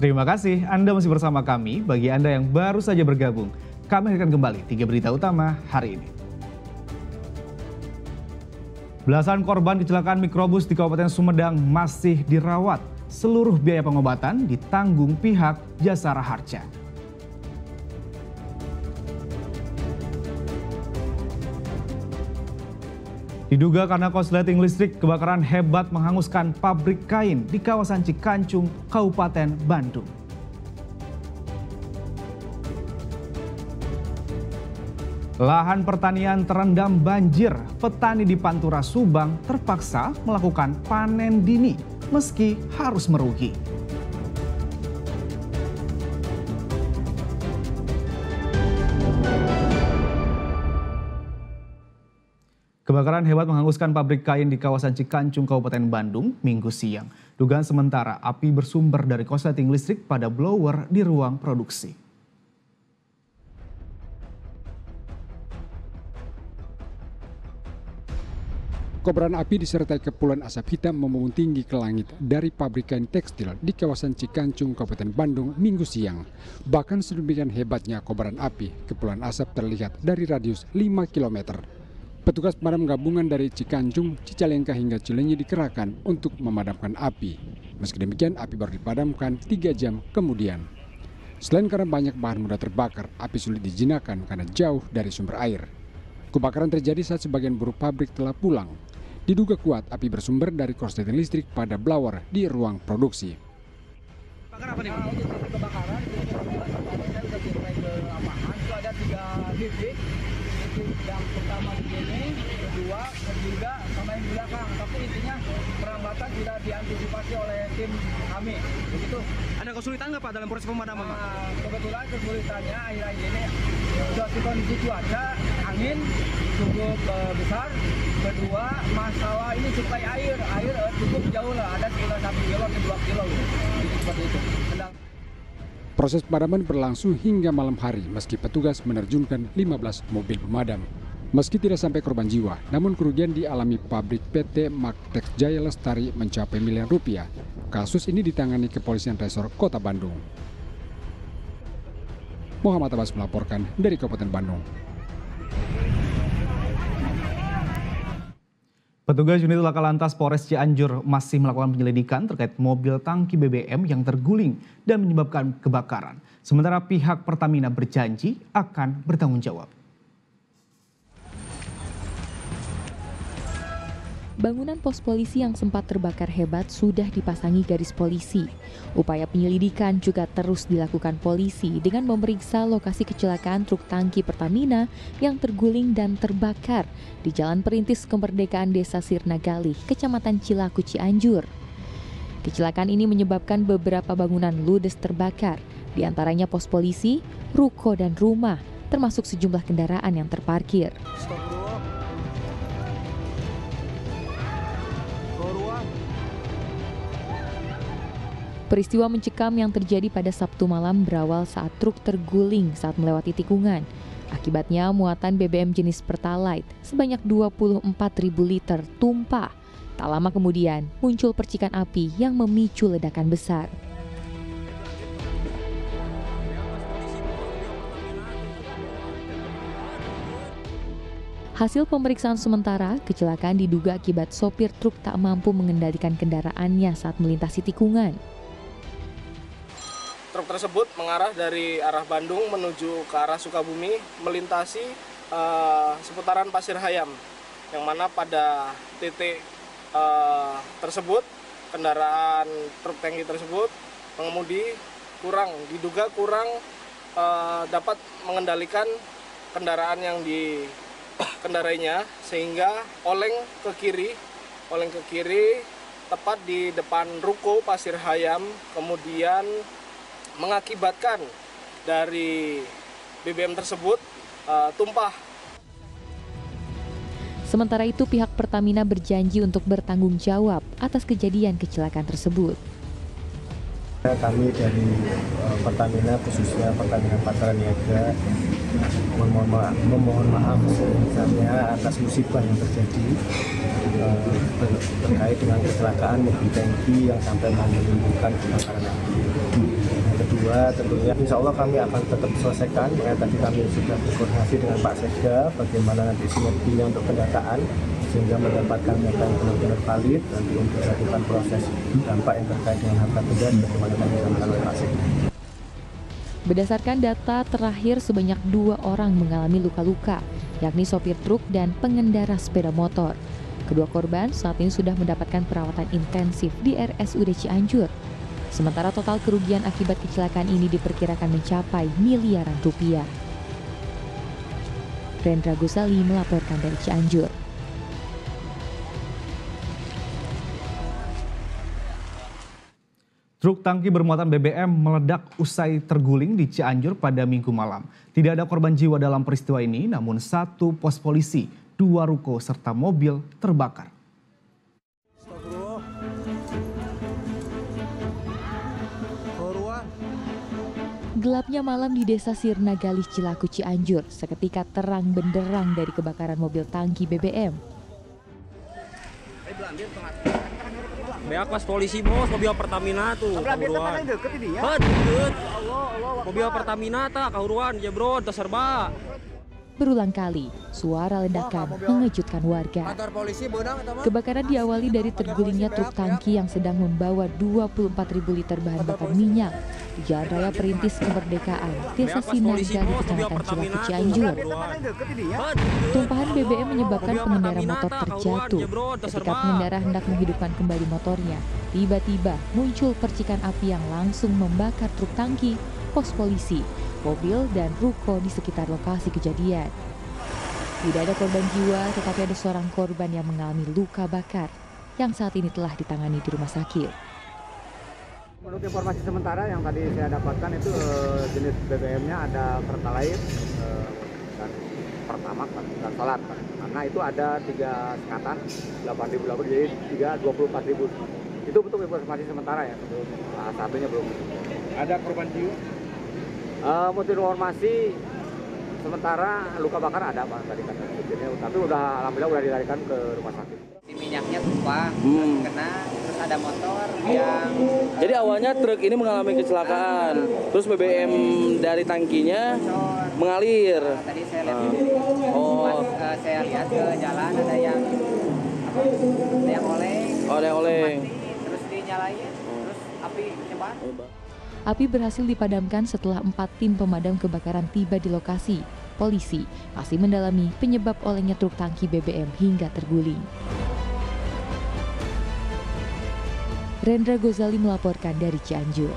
Terima kasih Anda masih bersama kami. Bagi Anda yang baru saja bergabung, kami akan kembali 3 berita utama hari ini. Belasan korban kecelakaan mikrobus di Kabupaten Sumedang masih dirawat. Seluruh biaya pengobatan ditanggung pihak Jasara Harja. Diduga karena korsleting listrik, kebakaran hebat menghanguskan pabrik kain di kawasan Cikancung, Kabupaten Bandung. Lahan pertanian terendam banjir. Petani di Pantura Subang terpaksa melakukan panen dini meski harus merugi. Kebakaran hebat menghanguskan pabrik kain di kawasan Cikancung, Kabupaten Bandung, Minggu siang. Dugaan sementara api bersumber dari korsleting listrik pada blower di ruang produksi. Kobaran api disertai kepulan asap hitam membangun tinggi ke langit dari pabrik kain tekstil di kawasan Cikancung, Kabupaten Bandung, Minggu siang. Bahkan sedemikian hebatnya kobaran api, kepulan asap terlihat dari radius 5 km. Petugas pemadam gabungan dari Cikancung, Cicalengka hingga Cileunyi dikerahkan untuk memadamkan api. Meski demikian, api baru dipadamkan 3 jam kemudian. Selain karena banyak bahan mudah terbakar, api sulit dijinakan karena jauh dari sumber air. Kebakaran terjadi saat sebagian buruh pabrik telah pulang. Diduga kuat api bersumber dari korsleting listrik pada blower di ruang produksi. Kebakaran apa nih, Pak? Kebakaran, ke lapangan itu ada 3 titik. Yang pertama di sini, kedua, ketiga, sama yang di belakang. Tapi intinya perlambatan sudah diantisipasi oleh tim kami. Begitu. Ada kesulitan nggak Pak dalam proses pemadaman? Kebetulan kesulitannya akhir-akhir ini suatu kondisi cuaca, angin cukup besar. Kedua, masalah ini suplai air cukup jauh lah, ada sekitar 1 kilo ke 2 kilo. Jadi seperti itu. Proses pemadaman berlangsung hingga malam hari meski petugas menerjunkan 15 mobil pemadam. Meski tidak sampai korban jiwa, namun kerugian dialami pabrik PT Maktex Jaya Lestari mencapai miliaran rupiah. Kasus ini ditangani Kepolisian Resor Kota Bandung. Muhammad Abbas melaporkan dari Kabupaten Bandung. Petugas unit laka lantas Polres Cianjur masih melakukan penyelidikan terkait mobil tangki BBM yang terguling dan menyebabkan kebakaran. Sementara pihak Pertamina berjanji akan bertanggung jawab. Bangunan pos polisi yang sempat terbakar hebat sudah dipasangi garis polisi. Upaya penyelidikan juga terus dilakukan polisi dengan memeriksa lokasi kecelakaan truk tangki Pertamina yang terguling dan terbakar di Jalan Perintis Kemerdekaan Desa Sirnagali, Kecamatan Cilaku, Cianjur. Kecelakaan ini menyebabkan beberapa bangunan ludes terbakar, di antaranya pos polisi, ruko, dan rumah, termasuk sejumlah kendaraan yang terparkir. Peristiwa mencekam yang terjadi pada Sabtu malam berawal saat truk terguling saat melewati tikungan. Akibatnya muatan BBM jenis Pertalite sebanyak 24.000 liter tumpah. Tak lama kemudian muncul percikan api yang memicu ledakan besar. Hasil pemeriksaan sementara, kecelakaan diduga akibat sopir truk tak mampu mengendalikan kendaraannya saat melintasi tikungan. Truk tersebut mengarah dari arah Bandung menuju ke arah Sukabumi, melintasi seputaran Pasir Hayam, yang mana pada titik tersebut kendaraan truk tangki tersebut pengemudi diduga kurang dapat mengendalikan kendaraan yang dikendarainya sehingga oleng ke kiri tepat di depan ruko Pasir Hayam, kemudian mengakibatkan dari BBM tersebut tumpah. Sementara itu pihak Pertamina berjanji untuk bertanggung jawab atas kejadian kecelakaan tersebut. Kami dari Pertamina, khususnya Pertamina Patraniaga, memohon maaf sebesar-besarnya atas musibah yang terjadi terkait dengan kecelakaan mobil tangki yang sampai menimbulkan kebakaran api. kedua tentunya insya Allah kami akan tetap selesaikan. Tadi kami sudah berkoordinasi dengan Pak Sekda bagaimana nanti sinerginya untuk pendataan sehingga mendapatkan data yang benar-benar valid nanti untuk melakukan proses dampak yang terkait dengan harta benda bagaimana kami sampaikan oleh Pak Sekda. Berdasarkan data terakhir, sebanyak 2 orang mengalami luka-luka, yakni sopir truk dan pengendara sepeda motor. Kedua korban saat ini sudah mendapatkan perawatan intensif di RSUD Cianjur. Sementara total kerugian akibat kecelakaan ini diperkirakan mencapai miliaran rupiah. Rendra Gosali melaporkan dari Cianjur. Truk tangki bermuatan BBM meledak usai terguling di Cianjur pada Minggu malam. Tidak ada korban jiwa dalam peristiwa ini, namun 1 pos polisi, 2 ruko, serta mobil terbakar. Gelapnya malam di Desa Sirna Galih Cilaku Cianjur seketika terang benderang dari kebakaran mobil tangki BBM. Beak pas polisi bos, mobil Pertamina tuh kahuruan. Deket. Mobil Pertamina tak kahuruan, ya bro, terserba. Berulang kali, suara ledakan mengejutkan warga. Kebakaran diawali dari tergulingnya truk tangki yang sedang membawa 24.000 liter bahan bakar minyak di Jalan Raya Perintis Kemerdekaan, Desa Sinarga di Kecamatan Cilaku Cianjur. Tumpahan BBM menyebabkan pengendara motor terjatuh. Ketika pengendara hendak menghidupkan kembali motornya, tiba-tiba muncul percikan api yang langsung membakar truk tangki, pos polisi, mobil, dan ruko di sekitar lokasi kejadian. Tidak ada korban jiwa, tetapi ada seorang korban yang mengalami luka bakar yang saat ini telah ditangani di rumah sakit. Menurut informasi sementara yang tadi saya dapatkan itu jenis BBM-nya ada Pertalite dan Pertamax dan Solar. Karena itu ada 3 sekatan 8.000 jadi 24.000. Itu bentuk informasi sementara ya. Satunya belum. Ada korban jiwa? Untuk informasi sementara luka bakar ada Pak tadi kata. Tapi alhamdulillah udah dilarikan ke rumah sakit. Minyaknya tumpah, kena, terus ada motor yang... Jadi awalnya truk ini mengalami kecelakaan, terus BBM dari tangkinya mengalir. Tadi saya lihat pas saya lihat ke jalan ada yang oleng. Oh, ada yang oleng. Terus dinyalain, terus api nyebar. Api berhasil dipadamkan setelah 4 tim pemadam kebakaran tiba di lokasi. Polisi masih mendalami penyebab olengnya truk tangki BBM hingga terguling. Rendra Gosali melaporkan dari Cianjur.